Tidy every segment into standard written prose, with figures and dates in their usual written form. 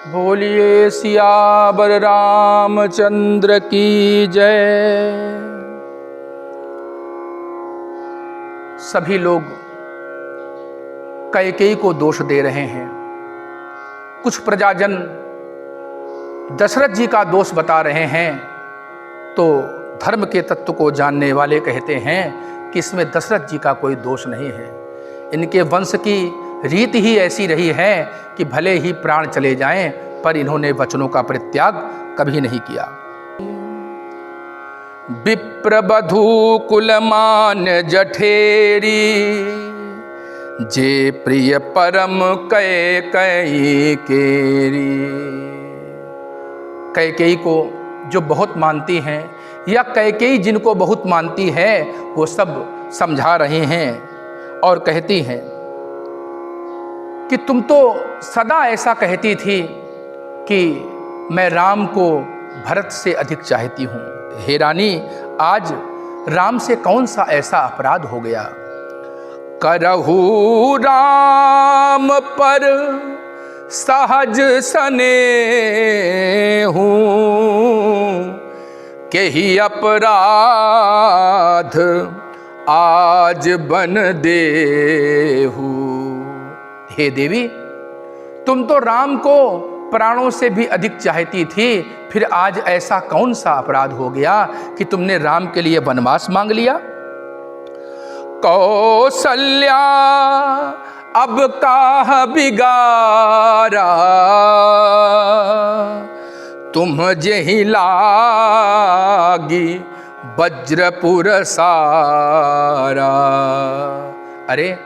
बोलिए सियावर रामचंद्र की जय। सभी लोग कैकेयी को दोष दे रहे हैं। कुछ प्रजाजन दशरथ जी का दोष बता रहे हैं, तो धर्म के तत्व को जानने वाले कहते हैं कि इसमें दशरथ जी का कोई दोष नहीं है। इनके वंश की रीत ही ऐसी रही है कि भले ही प्राण चले जाएं, पर इन्होंने वचनों का परित्याग कभी नहीं किया। विप्रबधू कुलमान्य जठेरी, जे प्रिय परम कैकेयी केरी। कैकेयी को जो बहुत मानती हैं, या कैकेयी जिनको बहुत मानती है, वो सब समझा रहे हैं और कहती हैं कि तुम तो सदा ऐसा कहती थी कि मैं राम को भरत से अधिक चाहती हूँ। हे रानी, आज राम से कौन सा ऐसा अपराध हो गया? करहु राम पर सहज स्नेहु, केहि अपराध आज बन देहु। हे देवी, तुम तो राम को प्राणों से भी अधिक चाहती थी, फिर आज ऐसा कौन सा अपराध हो गया कि तुमने राम के लिए वनवास मांग लिया? कौसल्या अब काह बिगारा, तुम जेहि लागी वज्रपुर सारा। अरे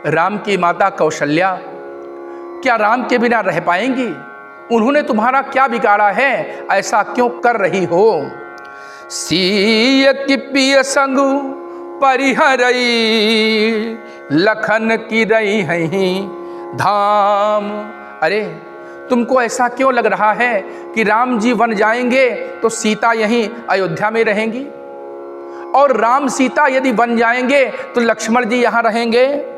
राम की माता कौशल्या क्या राम के बिना रह पाएंगी? उन्होंने तुम्हारा क्या बिगाड़ा है? ऐसा क्यों कर रही हो? सीय की पिय संग परिहरई, लखन की रही हैं धाम। अरे तुमको ऐसा क्यों लग रहा है कि राम जी वन जाएंगे तो सीता यहीं अयोध्या में रहेंगी, और राम सीता यदि वन जाएंगे तो लक्ष्मण जी यहाँ रहेंगे?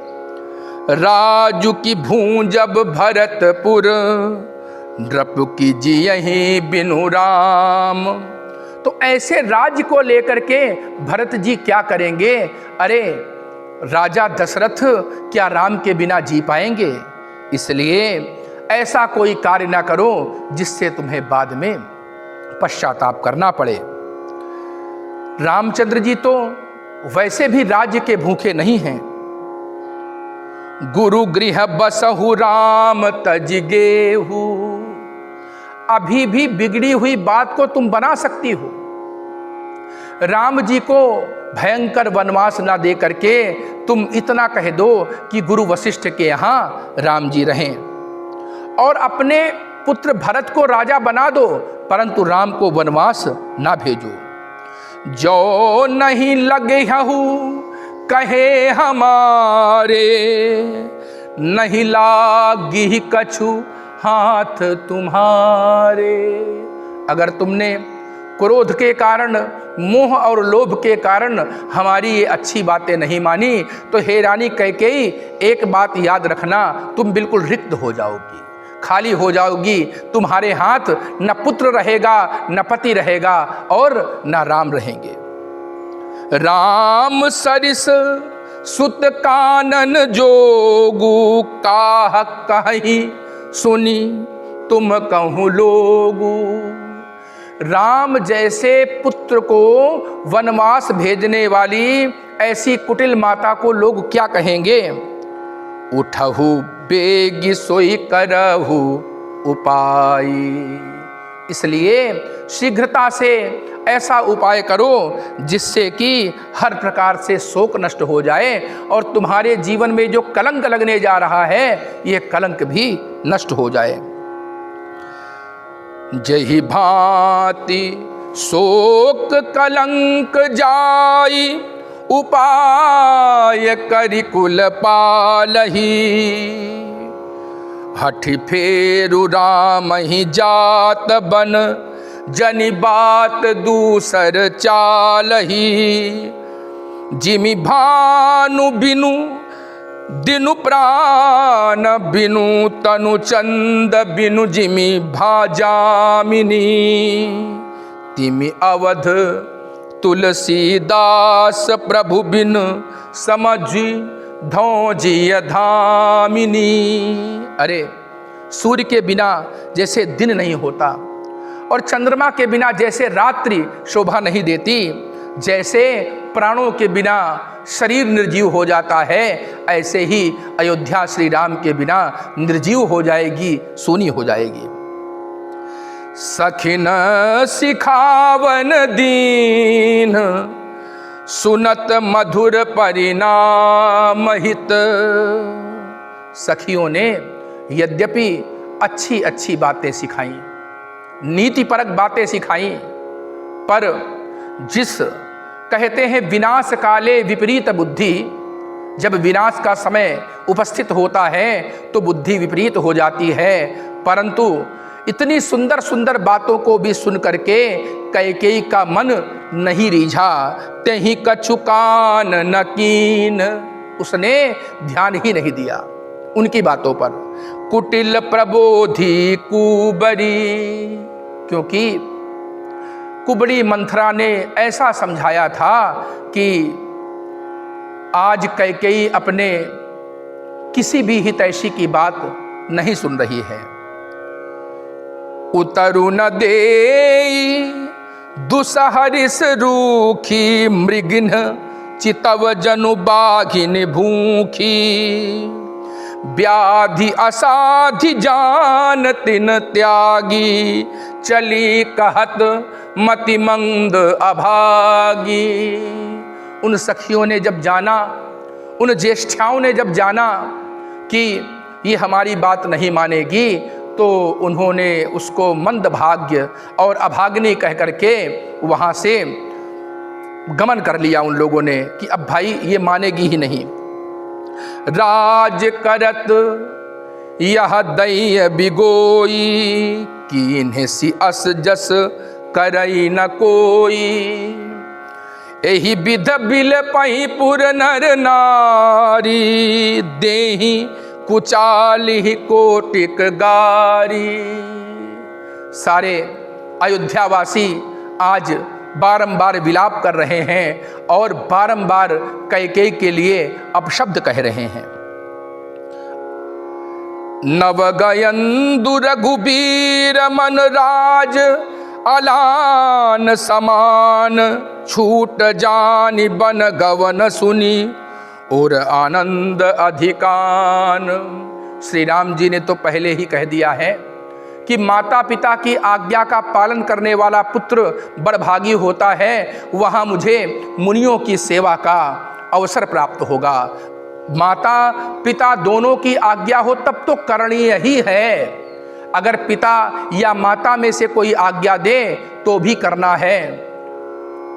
राजू की भूंजब भरतपुर, नृप की जी यहीं बिनु राम। तो ऐसे राज्य को लेकर के भरत जी क्या करेंगे? अरे राजा दशरथ क्या राम के बिना जी पाएंगे? इसलिए ऐसा कोई कार्य ना करो जिससे तुम्हें बाद में पश्चाताप करना पड़े। रामचंद्र जी तो वैसे भी राज्य के भूखे नहीं हैं। गुरु गृह बसहु राम तज गेहु। अभी भी बिगड़ी हुई बात को तुम बना सकती हो। राम जी को भयंकर वनवास ना दे करके तुम इतना कह दो कि गुरु वशिष्ठ के यहाँ राम जी रहें, और अपने पुत्र भरत को राजा बना दो, परंतु राम को वनवास ना भेजो। जो नहीं लगे हूँ कहे हमारे, नहीं लागी कछु हाथ तुम्हारे। अगर तुमने क्रोध के कारण, मोह और लोभ के कारण हमारी ये अच्छी बातें नहीं मानी, तो हे रानी कैकेयी, एक बात याद रखना, तुम बिल्कुल रिक्त हो जाओगी, खाली हो जाओगी। तुम्हारे हाथ न पुत्र रहेगा, न पति रहेगा, और न राम रहेंगे। राम सरिस सुत कानन जोगु, काह कहि सुनी तुम कहूँ लोगु। राम जैसे पुत्र को वनवास भेजने वाली ऐसी कुटिल माता को लोग क्या कहेंगे? उठहु बेगी सोई करहु उपाय। इसलिए शीघ्रता से ऐसा उपाय करो जिससे कि हर प्रकार से शोक नष्ट हो जाए, और तुम्हारे जीवन में जो कलंक लगने जा रहा है, ये कलंक भी नष्ट हो जाए। जहि भांति शोक कलंक जाई, उपाय करि कुल पालही। हठि फेरु राम ही जात बन, जनि बात दूसर चालही। जिमि भानु बिनु दिनु प्राण बिनु तनु चंद बिनु जिमि भाजामिनी, तिमि अवध तुलसीदास प्रभु बिन समझी धौजिय धामिनी। अरे सूर्य के बिना जैसे दिन नहीं होता और चंद्रमा के बिना जैसे रात्रि शोभा नहीं देती, जैसे प्राणों के बिना शरीर निर्जीव हो जाता है, ऐसे ही अयोध्या श्री राम के बिना निर्जीव हो जाएगी, सूनी हो जाएगी। सखिन सिखावन दीन सुनत मधुर परिणाम हित। सखियों ने यद्यपि अच्छी अच्छी बातें सिखाई, नीतिपरक बातें सिखाई, पर जिस कहते हैं विनाश काले विपरीत बुद्धि, जब विनाश का समय उपस्थित होता है तो बुद्धि विपरीत हो जाती है। परंतु इतनी सुंदर सुंदर बातों को भी सुन करके कैकेयी का मन नहीं रीझा। तेहि कछु कान न कीन, उसने ध्यान ही नहीं दिया उनकी बातों पर। कुटिल प्रबोधि कुबरी, क्योंकि कुबड़ी मंथरा ने ऐसा समझाया था कि आज कैकेयी अपने किसी भी हितैषी की बात नहीं सुन रही है। उतरु न देई दुसहरिस रूखी, मृगिन चितव जनु बाघिन भूखी। व्याधि असाधि जान तिन त्यागी, चली कहत मति मंद अभागी। उन सखियों ने जब जाना, उन ज्येष्ठाओं ने जब जाना कि ये हमारी बात नहीं मानेगी, तो उन्होंने उसको मंद भाग्य और अभाग्नि कह करके वहाँ से गमन कर लिया उन लोगों ने कि अब भाई ये मानेगी ही नहीं। राज करत यह दैय बिगोई, कीन्ह सी अस जस करई न कोई। एहि विध बिल पही पुर नर नारी, देहि कुचालिहि कोटिक गारी। सारे अयोध्यावासी आज बारंबार विलाप कर रहे हैं और बारंबार कैकेयी के लिए अपशब्द कह रहे हैं। नवगयंदु रघुबीर मन राज, अलान समान छूट जानि बन गवन सुनी, और आनंद अधिकान। श्री राम जी ने तो पहले ही कह दिया है कि माता पिता की आज्ञा का पालन करने वाला पुत्र बड़भागी होता है, वहाँ मुझे मुनियों की सेवा का अवसर प्राप्त होगा। माता पिता दोनों की आज्ञा हो तब तो करणीय ही है। अगर पिता या माता में से कोई आज्ञा दे तो भी करना है।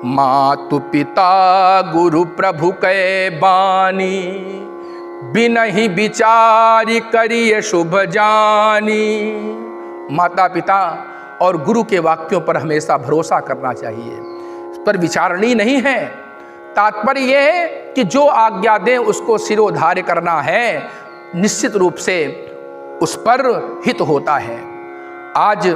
मातु पिता गुरु प्रभु कै बानी, बिनहि विचारि करिय शुभ जानी। माता पिता और गुरु के वाक्यों पर हमेशा भरोसा करना चाहिए, इस पर विचारणी नहीं है। तात्पर्य यह है कि जो आज्ञा दें उसको सिरोधार्य करना है, निश्चित रूप से उस पर हित होता है। आज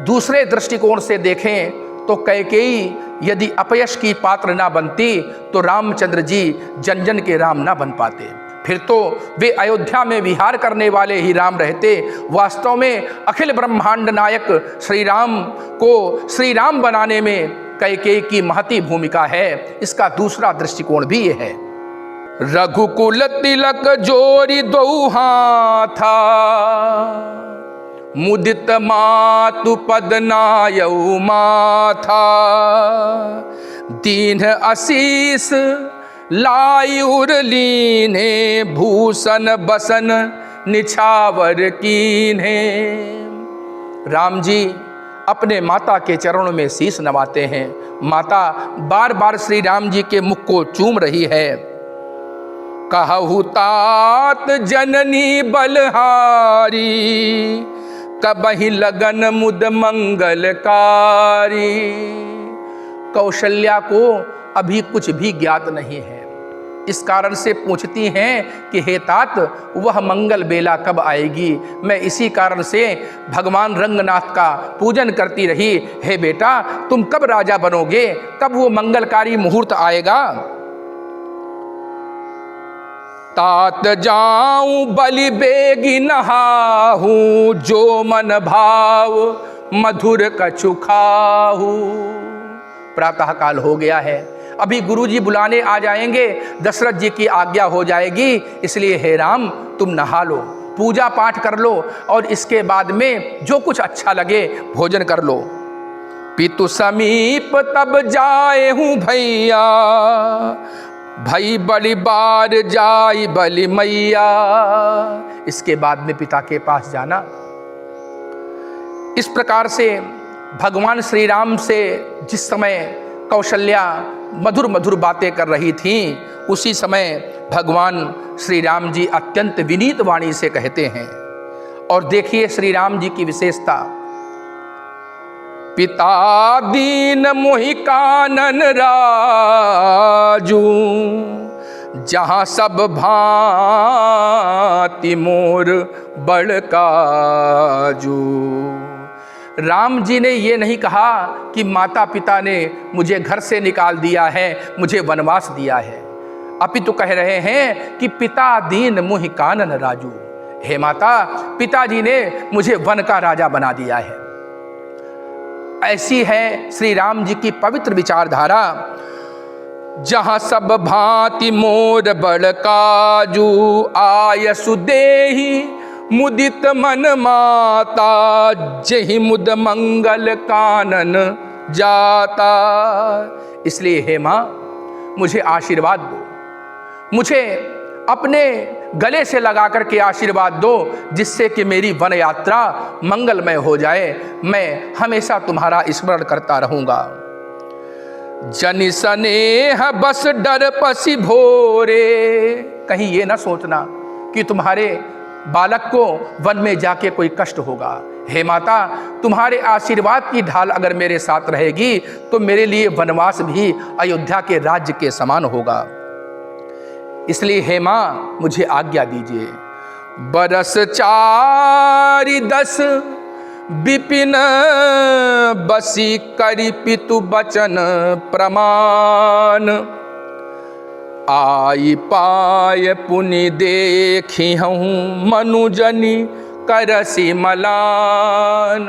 दूसरे दृष्टिकोण से देखें तो कैकेयी यदि अपयश की पात्र ना बनती तो रामचंद्र जी जन जन के राम ना बन पाते, फिर तो वे अयोध्या में विहार करने वाले ही राम रहते। वास्तव में अखिल ब्रह्मांड नायक श्री राम को श्री राम बनाने में कैकेयी की महती भूमिका है। इसका दूसरा दृष्टिकोण भी ये है। रघुकुल तिलक जोरी दो हाथा, मुदित मातु पद नायऊ माथा। दीन आशीष लायुर लीने, भूषण बसन निछावर कीन्हे। राम जी अपने माता के चरणों में शीश नवाते हैं। माता बार बार श्री राम जी के मुख को चूम रही है। कहु तात जननी बलहारी, कबहि लगन मुद मंगलकारी। कौशल्या को अभी कुछ भी ज्ञात नहीं है। इस कारण से पूछती हैं कि हे तात, वह मंगल बेला कब आएगी। मैं इसी कारण से भगवान रंगनाथ का पूजन करती रही। हे बेटा, तुम कब राजा बनोगे, कब वो मंगलकारी मुहूर्त आएगा। तात जाऊं बलि बेगी नहाहूं, जो मन भाव मधुर कछु खाहू। प्रातः काल हो गया है, अभी गुरुजी बुलाने आ जाएंगे, दशरथ जी की आज्ञा हो जाएगी, इसलिए हे राम तुम नहा लो, पूजा पाठ कर लो और इसके बाद में जो कुछ अच्छा लगे भोजन कर लो। पितु समीप तब जाए हूँ भैया, भई बलि बार जाई बलि मैया। इसके बाद में पिता के पास जाना। इस प्रकार से भगवान श्री राम से जिस समय कौशल्या मधुर मधुर बातें कर रही थीं, उसी समय भगवान श्री राम जी अत्यंत विनीत वाणी से कहते हैं। और देखिए श्री राम जी की विशेषता। पिता दीन मोहि कानन राजू, जहाँ सब भांति मोर बड़काजू। राम जी ने ये नहीं कहा कि माता पिता ने मुझे घर से निकाल दिया है, मुझे वनवास दिया है, अपितु कह रहे हैं कि पिता दीन मुहि कानन राजू। हे माता, पिताजी ने मुझे वन का राजा बना दिया है। ऐसी है श्री राम जी की पवित्र विचारधारा। जहाँ सब भांति मोर बड़काजू, आयसु देहि मुदित मन माता, जहि मुद मंगल कानन जाता। इसलिए हे माँ, मुझे आशीर्वाद दो, मुझे अपने गले से लगा करके आशीर्वाद दो, जिससे कि मेरी वन यात्रा मंगलमय हो जाए, मैं हमेशा तुम्हारा स्मरण करता रहूँगा। जनि स्नेह बस डर पसी भोरे, कहीं ये ना सोचना कि तुम्हारे बालक को वन में जाके कोई कष्ट होगा। हे माता, तुम्हारे आशीर्वाद की ढाल अगर मेरे साथ रहेगी तो मेरे लिए वनवास भी अयोध्या के राज्य के समान होगा। इसलिए हे माँ, मुझे आज्ञा दीजिए। बरस 4-10 विपिन बसी, करि पितु बचन प्रमाण। आई पाय पुनि देखी हूँ, मनुजनी करसी मलान।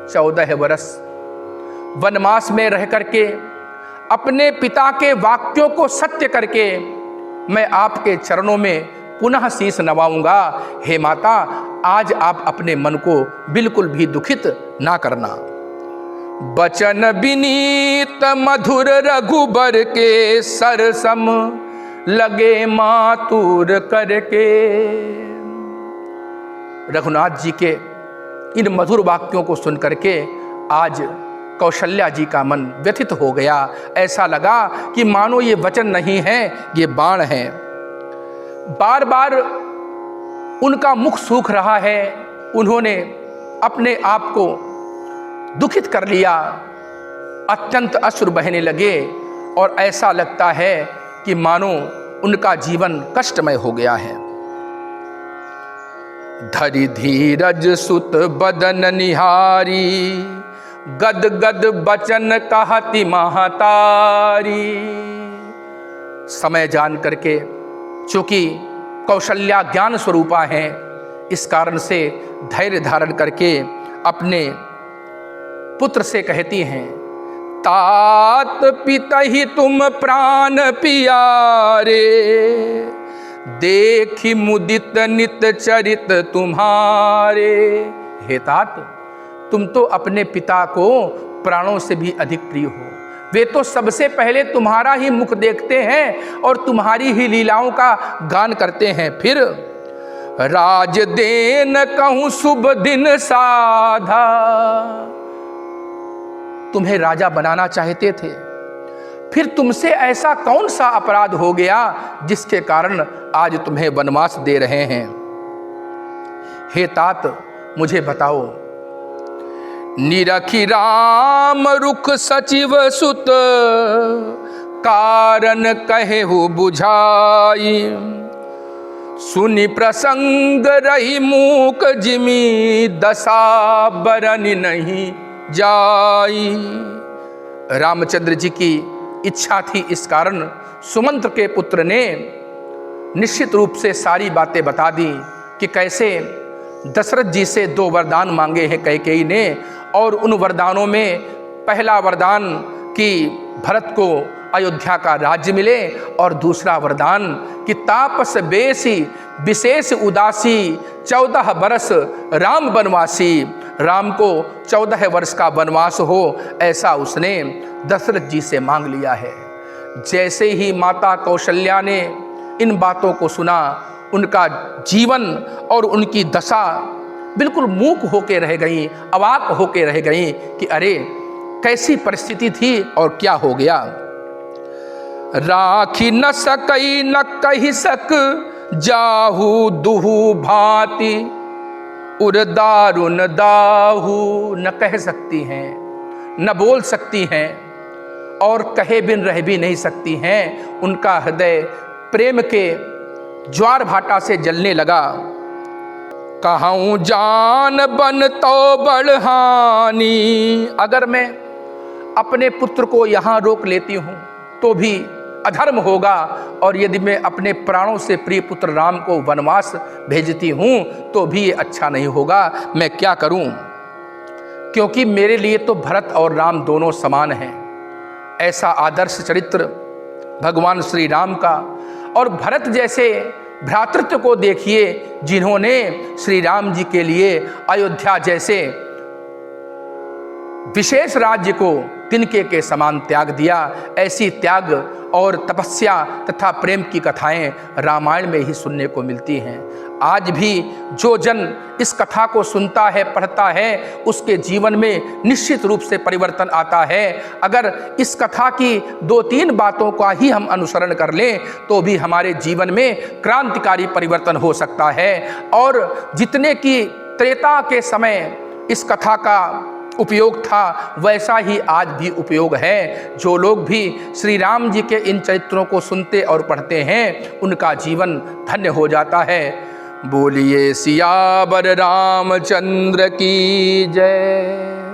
14 वर्ष वनवास में रह करके अपने पिता के वाक्यों को सत्य करके मैं आपके चरणों में पुनः शीश नवाऊंगा। हे माता, आज आप अपने मन को बिल्कुल भी दुखित ना करना। बचन विनीत मधुर रघुबर के, सरसम लगे मातुर करके। रघुनाथ जी के इन मधुर वाक्यों को सुन करके आज कौशल्या जी का मन व्यथित हो गया। ऐसा लगा कि मानो ये वचन नहीं है, ये बाण है। बार बार उनका मुख सूख रहा है, उन्होंने अपने आप को दुखित कर लिया, अत्यंत अश्रु बहने लगे और ऐसा लगता है कि मानो उनका जीवन कष्टमय हो गया है। धरि धीरज सुत बदन निहारी, गद गद बचन कहती महतारी। समय जान करके, चूंकि कौशल्या ज्ञान स्वरूपा हैं, इस कारण से धैर्य धारण करके अपने पुत्र से कहती हैं, तात पितहि तुम प्राण पियारे, देखी मुदित नित चरित तुम्हारे। हे तात, तुम तो अपने पिता को प्राणों से भी अधिक प्रिय हो। वे तो सबसे पहले तुम्हारा ही मुख देखते हैं और तुम्हारी ही लीलाओं का गान करते हैं। फिर राज देन कहूँ शुभ दिन साधा, तुम्हें राजा बनाना चाहते थे, फिर तुमसे ऐसा कौन सा अपराध हो गया जिसके कारण आज तुम्हें वनवास दे रहे हैं। हे तात, मुझे बताओ। निरखी राम रुख सचिव सुत, कारण कहेहु बुझाई। सुनि प्रसंग रही मूक जिमी, दशा बरन नहीं जाई। रामचंद्र जी की इच्छा थी, इस कारण सुमंत्र के पुत्र ने निश्चित रूप से सारी बातें बता दी कि कैसे दशरथ जी से 2 वरदान मांगे हैं कैकेयी ने, और उन वरदानों में पहला वरदान कि भरत को अयोध्या का राज्य मिले, और दूसरा वरदान कि तापस बेसी विशेष उदासी, 14 बरस राम वनवासी। राम को 14 वर्ष का वनवास हो, ऐसा उसने दशरथ जी से मांग लिया है। जैसे ही माता कौशल्या ने इन बातों को सुना, उनका जीवन और उनकी दशा बिल्कुल मूक होके रह गई, अवाक होके रह गई कि अरे कैसी परिस्थिति थी और क्या हो गया। राखी न सकई न कही सक, जाहू दुहू भांति, उर दारुन दाहू। न कह सकती हैं, न बोल सकती हैं, और कहे बिन रह भी नहीं सकती हैं। उनका हृदय प्रेम के ज्वार भाटा से जलने लगा। कहूँ जान बन तो बढ़हानी, अगर मैं अपने पुत्र को यहाँ रोक लेती हूँ तो भी अधर्म होगा, और यदि मैं अपने प्राणों से प्रिय पुत्र राम को वनवास भेजती हूँ तो भी ये अच्छा नहीं होगा। मैं क्या करूँ, क्योंकि मेरे लिए तो भरत और राम दोनों समान हैं। ऐसा आदर्श चरित्र भगवान श्री राम का, और भरत जैसे भ्रातृत्व को देखिए जिन्होंने श्री राम जी के लिए अयोध्या जैसे विशेष राज्य को तिनके के समान त्याग दिया। ऐसी त्याग और तपस्या तथा प्रेम की कथाएं रामायण में ही सुनने को मिलती हैं। आज भी जो जन इस कथा को सुनता है, पढ़ता है, उसके जीवन में निश्चित रूप से परिवर्तन आता है। अगर इस कथा की 2-3 बातों का ही हम अनुसरण कर लें तो भी हमारे जीवन में क्रांतिकारी परिवर्तन हो सकता है। और जितने की त्रेता के समय इस कथा का उपयोग था, वैसा ही आज भी उपयोग है। जो लोग भी श्री राम जी के इन चरित्रों को सुनते और पढ़ते हैं, उनका जीवन धन्य हो जाता है। बोलिए सियावर रामचंद्र की जय।